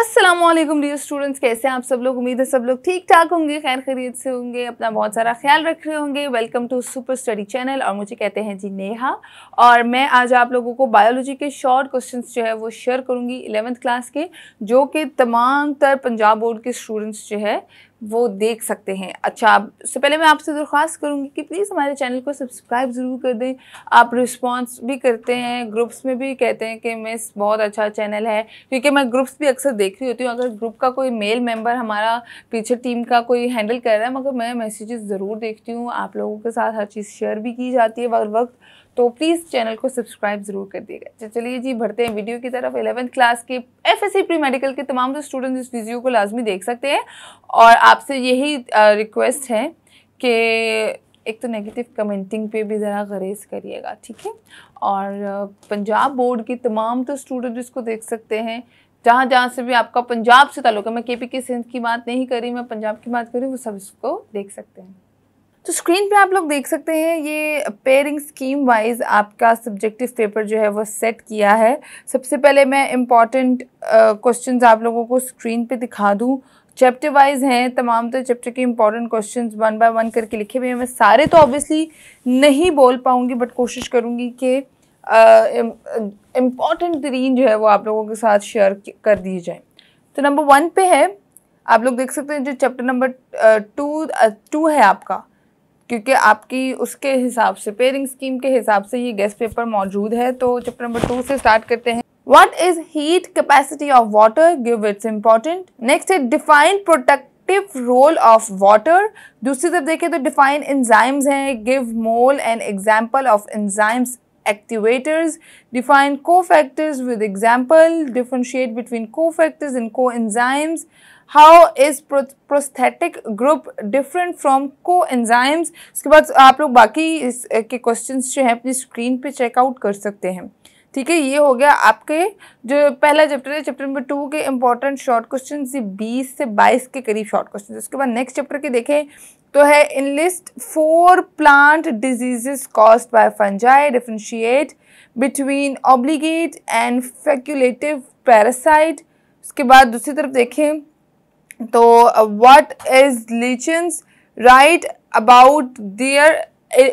अस्सलामुअलैकुम dear students, कैसे हैं आप सब लोग। उम्मीद है सब लोग ठीक ठाक होंगे, खैर खैरियत से होंगे, अपना बहुत सारा ख्याल रख रहे होंगे। Welcome to super study channel और मुझे कहते हैं जी नेहा। और मैं आज आप लोगों को बायोलॉजी के शॉर्ट क्वेश्चंस जो है वो शेयर करूंगी 11th क्लास के, जो कि तमाम तर पंजाब बोर्ड के स्टूडेंट्स जो है वो देख सकते हैं। अच्छा, उससे पहले मैं आपसे दरख्वास्त करूंगी कि प्लीज़ हमारे चैनल को सब्सक्राइब ज़रूर कर दें। आप रिस्पांस भी करते हैं, ग्रुप्स में भी कहते हैं कि मिस बहुत अच्छा चैनल है, क्योंकि मैं ग्रुप्स भी अक्सर देख रही होती हूँ। अगर ग्रुप का कोई मेल मेंबर हमारा पीछे टीम का कोई हैंडल कर रहा है, मगर मैं मैसेजेस ज़रूर देखती हूँ, आप लोगों के साथ हर चीज़ शेयर भी की जाती है वक्त, तो प्लीज़ चैनल को सब्सक्राइब ज़रूर कर दिएगा। चलिए जी, बढ़ते हैं वीडियो की तरफ। 11th क्लास के FSC प्री मेडिकल के तमाम जो स्टूडेंट्स इस वीडियो को लाजमी देख सकते हैं, और आपसे यही रिक्वेस्ट है कि एक तो नेगेटिव कमेंटिंग पे भी ज़रा गरेज करिएगा, ठीक है। और पंजाब बोर्ड के तमाम तो स्टूडेंट इसको देख सकते हैं, जहाँ जहाँ से भी आपका पंजाब से ताल्लुक़ है। मैं KP के सिंध की बात नहीं कर रही, मैं पंजाब की बात कर रही हूँ, वो सब इसको देख सकते हैं। तो स्क्रीन पे आप लोग देख सकते हैं, ये पेयरिंग स्कीम वाइज आपका सब्जेक्टिव पेपर जो है वो सेट किया है। सबसे पहले मैं इम्पॉर्टेंट क्वेश्चंस आप लोगों को स्क्रीन पे दिखा दूं। चैप्टर वाइज हैं तमाम, तो चैप्टर के इम्पॉर्टेंट क्वेश्चंस 1 बाय 1 करके लिखे हुए हैं। मैं सारे तो ऑब्वियसली नहीं बोल पाऊंगी, बट कोशिश करूंगी कि इम्पॉर्टेंट तरीन जो है वो आप लोगों के साथ शेयर कर दी जाए। तो नंबर 1 पे है, आप लोग देख सकते हैं, जो चैप्टर नंबर 2 है आपका, क्योंकि आपकी उसके हिसाब से पेयरिंग स्कीम के हिसाब से ये गेस्ट पेपर मौजूद है। तो चैप्टर नंबर 2 से स्टार्ट करते हैं। What is heat capacity of water, give its important. Next है define protective role of water. दूसरी तरफ देखें तो डिफाइन एंजाइम्स हैं, give role and example of enzymes activators. Define cofactors with example. Differentiate between cofactors and coenzymes. How is prosthetic group different from coenzymes? उसके बाद आप लोग बाकी के क्वेश्चंस जो हैं अपनी स्क्रीन पे चेकआउट कर सकते हैं, ठीक है। ये हो गया आपके जो पहला चैप्टर है, चैप्टर नंबर 2 के इंपॉर्टेंट शॉर्ट क्वेश्चन, 20 से 22 के करीब शॉर्ट क्वेश्चन। उसके बाद नेक्स्ट चैप्टर के देखें तो है enlist 4 plant diseases caused by fungi, differentiate between obligate and facultative parasite. उसके बाद दूसरी तरफ देखें तो what is lichens, write about their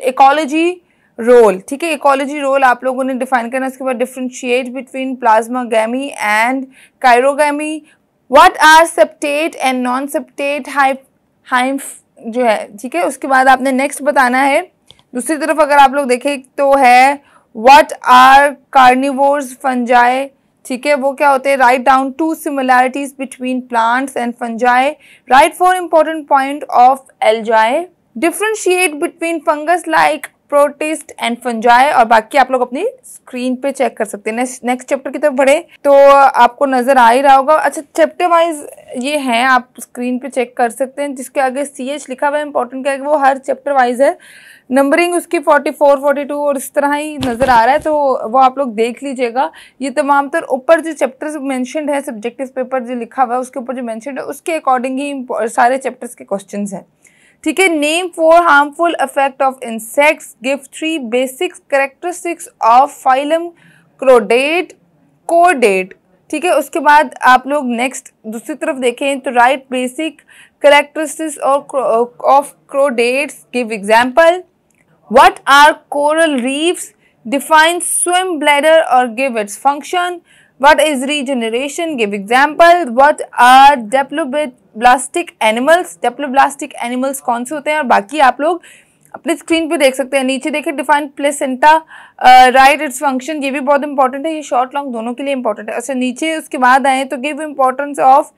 ecology role, ठीक है। इकोलॉजी रोल आप लोगों ने डिफाइन करना। उसके बाद differentiate between plasmogamy and karyogamy. What are septate and non septate hyphae जो है, ठीक है। उसके बाद आपने नेक्स्ट बताना है। दूसरी तरफ अगर आप लोग देखें तो है व्हाट आर कार्निवोर्स फंजाई, ठीक है, वो क्या होते हैं। Write down 2 similarities between plants and fungi. Write 4 important point of algae. Differentiate between fungus like protist and fungi. और बाकी आप लोग अपनी स्क्रीन पे चेक कर सकते हैं। नेक्स्ट चैप्टर की तरफ बढ़े तो आपको नजर आ ही रहा होगा। अच्छा, चैप्टर वाइज ये हैं, आप स्क्रीन पे चेक कर सकते हैं। जिसके आगे CH लिखा हुआ है, इंपॉर्टेंट क्या है, वो हर चैप्टर वाइज है। नंबरिंग उसकी 44, 42 और इस तरह ही नजर आ रहा है, तो वो आप लोग देख लीजिएगा। ये तमाम तर ऊपर जो चैप्टर्स मेंशन्ड है, सब्जेक्टिव पेपर जो लिखा हुआ है उसके ऊपर जो मेंशन्ड है, उसके अकॉर्डिंग ही सारे चैप्टर्स के क्वेश्चंस हैं, ठीक है। Name 4 harmful effect of insects, give 3 basic characteristics of phylum chordate कोडेट, ठीक है। उसके बाद आप लोग नेक्स्ट दूसरी तरफ देखें तो write basic characteristics of chordates, give example. What are coral reefs, define swim bladder और give its function. What is regeneration? Give example. What are diploblastic animals? Diploblastic animals कौन से होते हैं? और बाकी आप लोग अपनी स्क्रीन पे देख सकते हैं। नीचे देखें define placenta, right its function, ये भी बहुत इंपॉर्टेंट है, ये शॉर्ट लॉन्ग दोनों के लिए इंपॉर्टेंट है। अच्छा, नीचे उसके बाद आए तो give importance of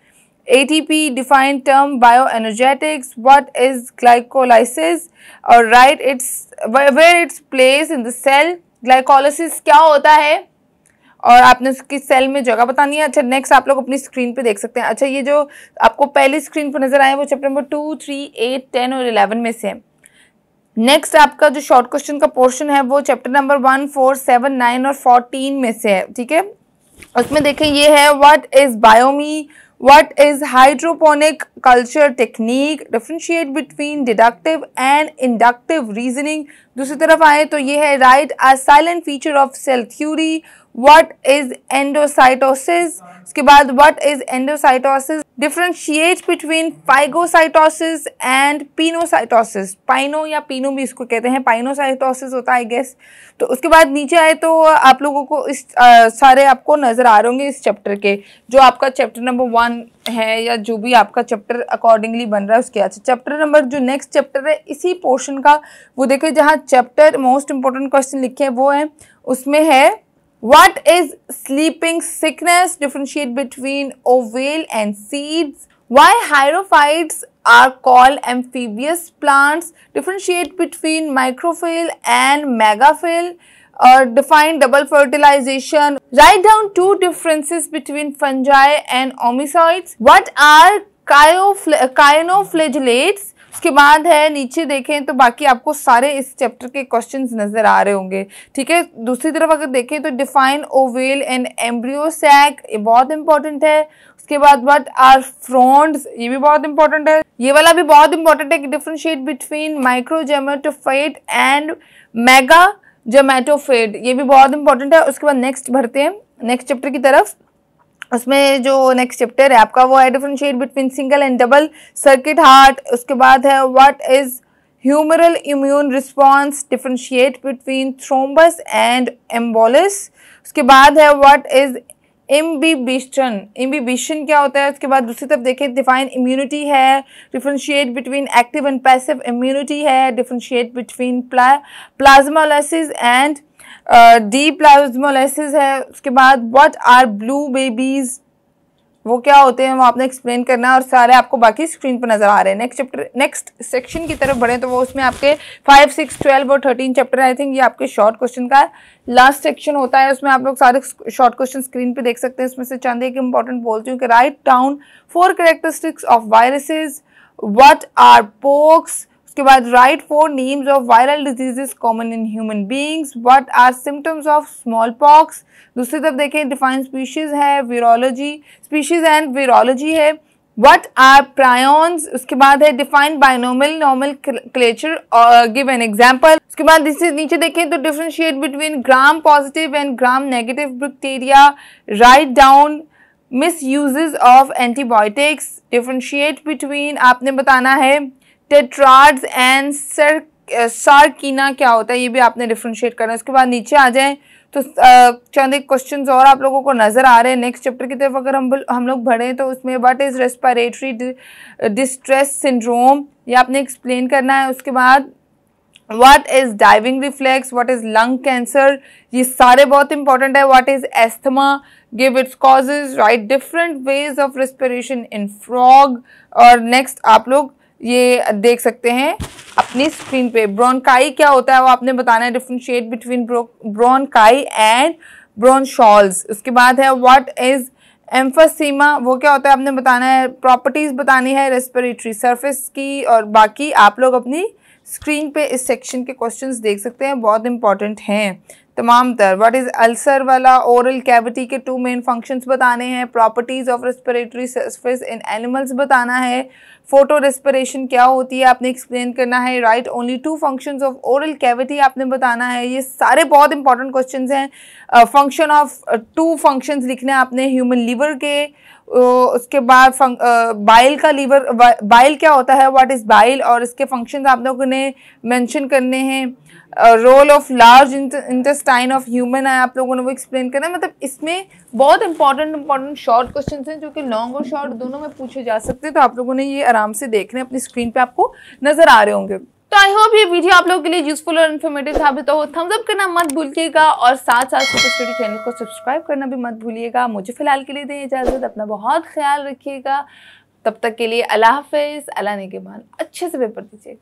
ATP, define term bioenergetics. What is glycolysis और write its where its place in the cell. Glycolysis क्या होता है और आपने उसकी सेल में जगह बतानी है। अच्छा, नेक्स्ट आप लोग अपनी स्क्रीन पे देख सकते हैं। अच्छा, ये जो आपको पहली स्क्रीन पर नजर आए वो चैप्टर नंबर 2, 3, 8, 10 और 11 में से है। नेक्स्ट आपका जो शॉर्ट क्वेश्चन का पोर्शन है वो चैप्टर नंबर 1, 4, 7, 9 और 14 में से है, ठीक है। उसमें देखें ये है what is biome, what is hydroponic culture technique, differentiate between deductive and inductive reasoning. दूसरी तरफ आए तो ये है write a salient feature of cell theory, what is endocytosis, उसके बाद what is endocytosis, differentiate between phagocytosis and pinocytosis, pino या pino भी इसको कहते हैं, पाइनोसाइटोसिस होता है आई गेस। तो उसके बाद नीचे आए तो आप लोगों को इस सारे आपको नजर आ रहे होंगे इस चैप्टर के, जो आपका चैप्टर नंबर 1 है या जो भी आपका चैप्टर अकॉर्डिंगली बन रहा है उसके। अच्छा, चैप्टर नंबर जो नेक्स्ट चैप्टर है इसी पोर्शन का, वो देखो जहाँ चैप्टर मोस्ट इंपॉर्टेंट क्वेश्चन लिखे हैं वो है, उसमें है What is sleeping sickness? Differentiate between ovale and seeds. Why hierophytes are called amphibious plants? Differentiate between microphyle and megaphyle. Define double fertilization. Write down two differences between fungi and omycoids. What are cyanoflagellates? उसके बाद है नीचे देखें तो बाकी आपको सारे इस चैप्टर के क्वेश्चंस नजर आ रहे होंगे, ठीक है। दूसरी तरफ अगर देखें तो define ovule and embryo sac, ये बहुत इंपॉर्टेंट है। उसके बाद व्हाट आर फ्रॉन्ड्स, ये भी बहुत इंपॉर्टेंट है। ये वाला भी बहुत इंपॉर्टेंट है कि डिफरेंशिएट बिटवीन माइक्रोजेमेटोफाइट एंड मेगा जेमेटोफाइट, ये भी बहुत इंपॉर्टेंट है। उसके बाद नेक्स्ट बढ़ते हैं नेक्स्ट चैप्टर की तरफ। उसमें जो नेक्स्ट चैप्टर है आपका वो है differentiate between single and double circuit heart. उसके बाद है what is humoral immune response, differentiate between thrombus and embolus. उसके बाद है व्हाट इज इम्बिबिशन, इम्बिबिशन क्या होता है। उसके बाद दूसरी तरफ देखें डिफाइन इम्यूनिटी है, differentiate between active and passive immunity है, डिफरेंशिएट बिटवीन प्लाज्मोलाइसिस एंड डीप्लाज्मोलाइसिस है। उसके बाद व्हाट आर ब्लू बेबीज, वो क्या होते हैं वो आपने एक्सप्लेन करना है, और सारे आपको बाकी स्क्रीन पर नजर आ रहे हैं। नेक्स्ट चैप्टर नेक्स्ट सेक्शन की तरफ बढ़े तो वो उसमें आपके 5, 6, 12 और 13 चैप्टर आई थिंक ये आपके शॉर्ट क्वेश्चन का लास्ट सेक्शन होता है। उसमें आप लोग सारे शॉर्ट क्वेश्चन स्क्रीन पे देख सकते हैं। उसमें से चंद एक इंपॉर्टेंट बोलती हूँ कि write down 4 characteristics of viruses, what are pox. उसके बाद write 4 names of viral diseases common in human beings, what are symptoms of small pox. दूसरी तरफ देखें डिफाइन स्पीशीज है, वीरोलॉजी स्पीशीज एंड वीरोलॉजी है, व्हाट आर प्रायॉन्स। उसके बाद है डिफाइन बाइनोमियल नोमेनक्लेचर और गिव एन एग्जांपल। उसके बाद नीचे देखें तो differentiate between gram positive and gram negative bacteria, write down miss uses of antibiotics, differentiate between आपने बताना है टेट्राड्स एंड सार्कीना क्या होता है, ये भी आपने डिफरेंशिएट करना है। उसके बाद नीचे आ जाएं तो चंद एक क्वेश्चंस और आप लोगों को नजर आ रहे हैं। नेक्स्ट चैप्टर की तरफ अगर हम लोग बढ़े तो उसमें what is respiratory distress syndrome, ये आपने एक्सप्लेन करना है। उसके बाद what is diving reflex, what is lung cancer, ये सारे बहुत इंपॉर्टेंट है। What is asthma, give its causes, right different ways of respiration in frog. और नेक्स्ट आप लोग ये देख सकते हैं अपनी स्क्रीन पे ब्रोंकाई क्या होता है वो आपने बताना है, डिफरेंशिएट बिटवीन ब्रोंकाई एंड ब्रोंशॉल्स। उसके बाद है व्हाट इज एम्फोसीमा, वो क्या होता है आपने बताना है, प्रॉपर्टीज बतानी है रेस्पिरेटरी सरफेस की। और बाकी आप लोग अपनी स्क्रीन पे इस सेक्शन के क्वेश्चंस देख सकते हैं, बहुत इंपॉर्टेंट हैं तमाम तर। व्हाट इज अल्सर वाला ओरल कैविटी के 2 मेन फंक्शंस बताने हैं, properties of respiratory surface in animals बताना है, फोटो रेस्पिरेशन क्या होती है आपने एक्सप्लेन करना है, right only 2 functions of oral cavity आपने बताना है। ये सारे बहुत इंपॉर्टेंट क्वेश्चंस हैं। फंक्शन ऑफ 2 फंक्शंस लिखने हैं आपने ह्यूमन लीवर के। उसके बाद बाइल का लीवर बाइल क्या होता है, व्हाट इज बाइल, और इसके फंक्शंस आप लोगों ने मेंशन करने हैं। Role of large intestine of human है आप लोगों ने वो एक्सप्लेन करना है। मतलब इसमें बहुत इंपॉर्टेंट शॉर्ट क्वेश्चंस हैं जो कि लॉन्ग और शॉर्ट दोनों में पूछे जा सकते हैं, तो आप लोगों ने ये आराम से देखने अपनी स्क्रीन पे आपको नजर आ रहे होंगे। तो आई होप ये वीडियो आप लोगों के लिए यूजफुल और इन्फॉर्मेटिव साबित हो। थम्स अप करना मत भूलिएगा और साथ साथ सुपर स्टडी चैनल को सब्सक्राइब करना भी मत भूलिएगा। मुझे फिलहाल के लिए दें इजाजत, अपना बहुत ख्याल रखिएगा। तब तक के लिए अल्लाह हाफिज, अल्लाह ने के मान अच्छे से पेपर दीजिएगा।